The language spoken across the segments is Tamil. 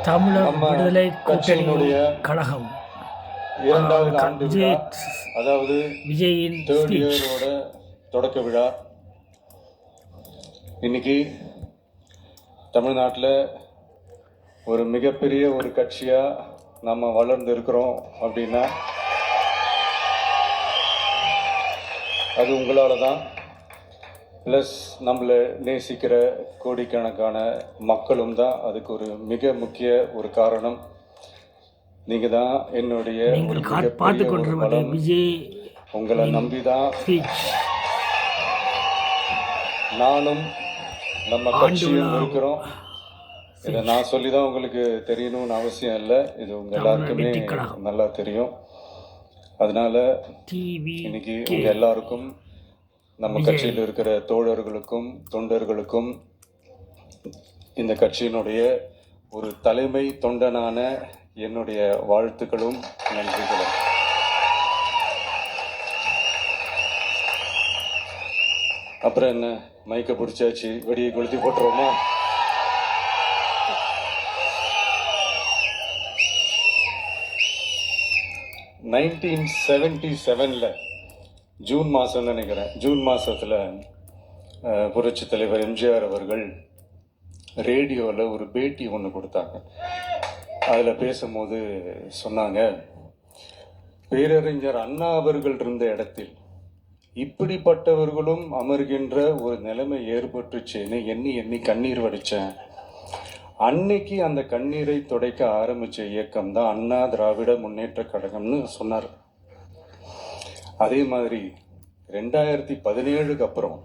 தமிழர் நம்ம விடுதலை கூட்டணி கட்சியினுடைய கழகம் 2வது ஆண்டு விழா, அதாவது விஜயின் 3rd இயரோட தொடக்க விழா. இன்னைக்கு தமிழ்நாட்டில் ஒரு மிகப்பெரிய ஒரு கட்சியாக நம்ம வளர்ந்து இருக்கிறோம் அப்படின்னா அது உங்களால் தான். ப்ளஸ் நம்மளை நேசிக்கிற கோடிக்கணக்கான மக்களும் தான் அதுக்கு ஒரு மிக முக்கிய ஒரு காரணம். நீங்கள் தான் என்னுடைய ஒரு மிகப்பெரிய ஒரு பலம். உங்களை நம்பி தான் நானும் நம்ம கட்சியும் இருக்கிறோம். இதை நான் சொல்லி தான் உங்களுக்கு தெரியணும்னு அவசியம் இல்லை, இது உங்கள் எல்லாருக்குமே நல்லா தெரியும். அதனால இன்னைக்கு உங்கள் எல்லாருக்கும், நம்ம கட்சியில் இருக்கிற தோழர்களுக்கும் தொண்டர்களுக்கும், இந்த கட்சியினுடைய ஒரு தலைமை தொண்டனான என்னுடைய வாழ்த்துக்களும் நன்றிகளும். அப்புறம் என்ன, மைக்கை பிடிச்சாச்சு, வெடியை கொளுத்தி போட்டுருவோமா? (1977) ஜூன் மாதம் நினைக்கிறேன், ஜூன் மாதத்தில் புரட்சி தலைவர் எம்ஜிஆர் அவர்கள் ரேடியோவில் ஒரு பேட்டி ஒன்று கொடுத்தாங்க. அதில் பேசும்போது சொன்னாங்க, பேரறிஞர் அண்ணா அவர்கள் இருந்த இடத்தில் இப்படிப்பட்டவர்களும் அமர்கின்ற ஒரு நிலைமை ஏற்பட்டுச்சேன்னு எண்ணி எண்ணி கண்ணீர் வடித்தேன். அன்னைக்கு அந்த கண்ணீரை துடைக்க ஆரம்பித்த இயக்கம் தான் அண்ணா திராவிட முன்னேற்ற கழகம்னு சொன்னார். அதே மாதிரி 2017 அப்புறம்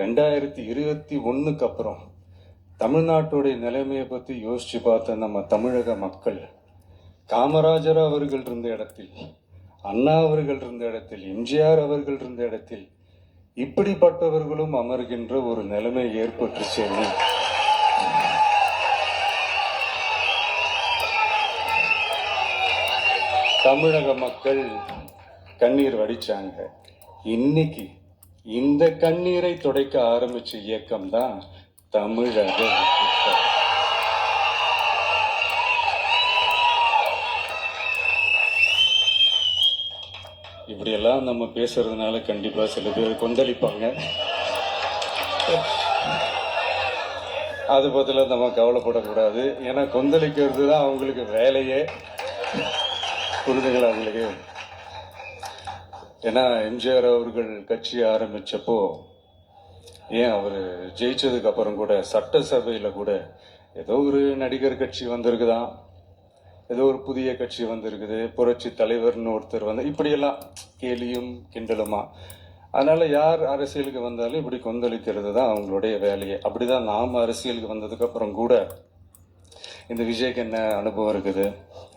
2021 அப்புறம் தமிழ்நாட்டுடைய நிலைமையை பற்றி யோசித்து பார்த்த நம்ம தமிழக மக்கள், காமராஜர் அவர்கள் இருந்த இடத்தில், அண்ணா அவர்கள் இருந்த இடத்தில், எம்ஜிஆர் அவர்கள் இருந்த இடத்தில் இப்படிப்பட்டவர்களும் அமர்கின்ற ஒரு நிலைமை ஏற்பட்டுச்சேன்னு தமிழக மக்கள் கண்ணீர் வடிச்சாங்க. இன்னைக்கு இந்த கண்ணீரை துடைக்க ஆரம்பிச்ச இயக்கம் தான் தமிழக. இப்படியெல்லாம் நம்ம பேசுறதுனால கண்டிப்பா சில பேர் கொந்தளிப்பாங்க. அது பத்தில நம்ம கவலைப்படக்கூடாது. ஏன்னா கொந்தளிக்கிறது தான் அவங்களுக்கு வேலையே. புரிதுங்களா அவங்களுக்கு? ஏன்னா எம்ஜிஆர் அவர்கள் கட்சி ஆரம்பித்தப்போ, ஏன் அவர் ஜெயிச்சதுக்கு அப்புறம் கூட சட்டசபையில் கூட ஏதோ ஒரு நடிகர் கட்சி வந்திருக்குதான், ஏதோ ஒரு புதிய கட்சி வந்திருக்குது, புரட்சி தலைவர்னு ஒருத்தர் வந்து, இப்படியெல்லாம் கேலியும் கிண்டலுமா. அதனால் யார் அரசியலுக்கு வந்தாலும் இப்படி கொந்தளிக்கிறது தான் அவங்களுடைய வேலையே. அப்படி தான் நாம் அரசியலுக்கு வந்ததுக்கப்புறம் கூட இந்த விஜய்க்கு என்ன அனுபவம் இருக்குது,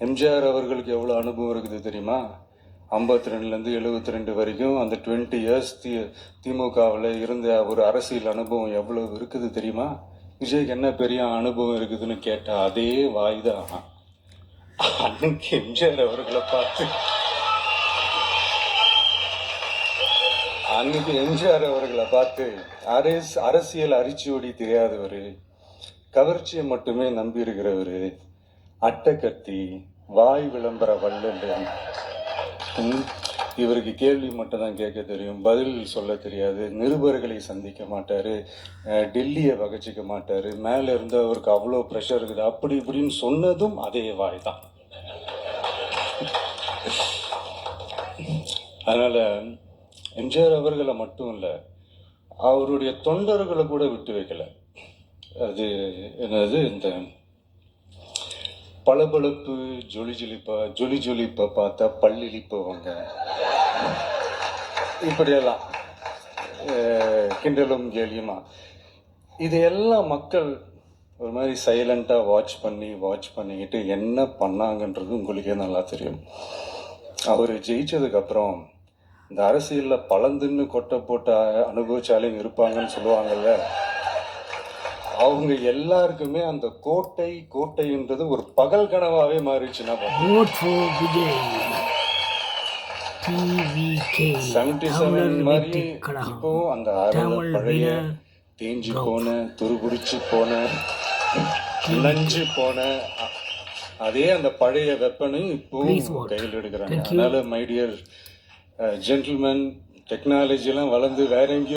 எம்ஜிஆர் அவர்களுக்கு எவ்வளோ அனுபவம் இருக்குது தெரியுமா? 52லேருந்து 72 வரைக்கும் அந்த 20 இயர்ஸ் திமுகவில் இருந்த ஒரு அரசியல் அனுபவம் எவ்வளோ இருக்குது தெரியுமா? விஜய்க்கு என்ன பெரிய அனுபவம் இருக்குதுன்னு கேட்டால் அதே வாய் தான். அன்னைக்கு எம்ஜிஆர் அவர்களை பார்த்து, அரசியல் அரிச்சியோடி தெரியாதவர், கவர்ச்சியை மட்டுமே நம்பி இருக்கிறவர், அட்டக்கத்தி, வாய் விளம்பர வள்ளல், இவருக்கு கேள்வி மட்டும் தான் கேட்க தெரியும், பதில் சொல்ல தெரியாது, நிருபர்களை சந்திக்க மாட்டார், டெல்லியை வகச்சிக்க மாட்டார், மேலே இருந்து அவருக்கு அவ்வளோ ப்ரெஷர் இருக்குது, அப்படி இப்படின்னு சொன்னதும் அதே வாய் தான். அதனால் எம்ஜிஆர் அவர்களை மட்டும் இல்லை, அவருடைய தொண்டர்களை கூட விட்டு வைக்கல. அது என்னது, இந்த பளபளப்பு ஜொலி ஜொலிப்பை பார்த்தா பல்லிழிப்பவங்க, இப்படியெல்லாம் கிண்டலும் கேலியுமா, இதையெல்லாம் மக்கள் ஒரு மாதிரி சைலண்ட்டாக வாட்ச் பண்ணிக்கிட்டு என்ன பண்ணாங்கன்றது உங்களுக்கே நல்லா தெரியும். அவர் ஜெயிச்சதுக்கப்புறம் இந்த அரசியலில் பழந்துன்னு கொட்டை போட்டு அனுபவிச்சாலே இருப்பாங்கன்னு சொல்லுவாங்கல்ல, அவங்க எல்லாருக்குமே அந்த கோட்டைன்றது ஒரு பகல் கனவாவே மாறிடுச்சுன்னா 77 மாதிரி இப்போ அந்த பழைய தேஞ்சி போன துருபிடிச்சு போன நஞ்சு போன அதே அந்த பழைய வெப்பனையும் Please இப்போவும் vote. கையில் எடுக்கிறாங்க. Thank you. அதனால மை டியர் ஜென்டில்மேன், டெக்னாலஜிலாம் வளர்ந்து வேற எங்கேயும்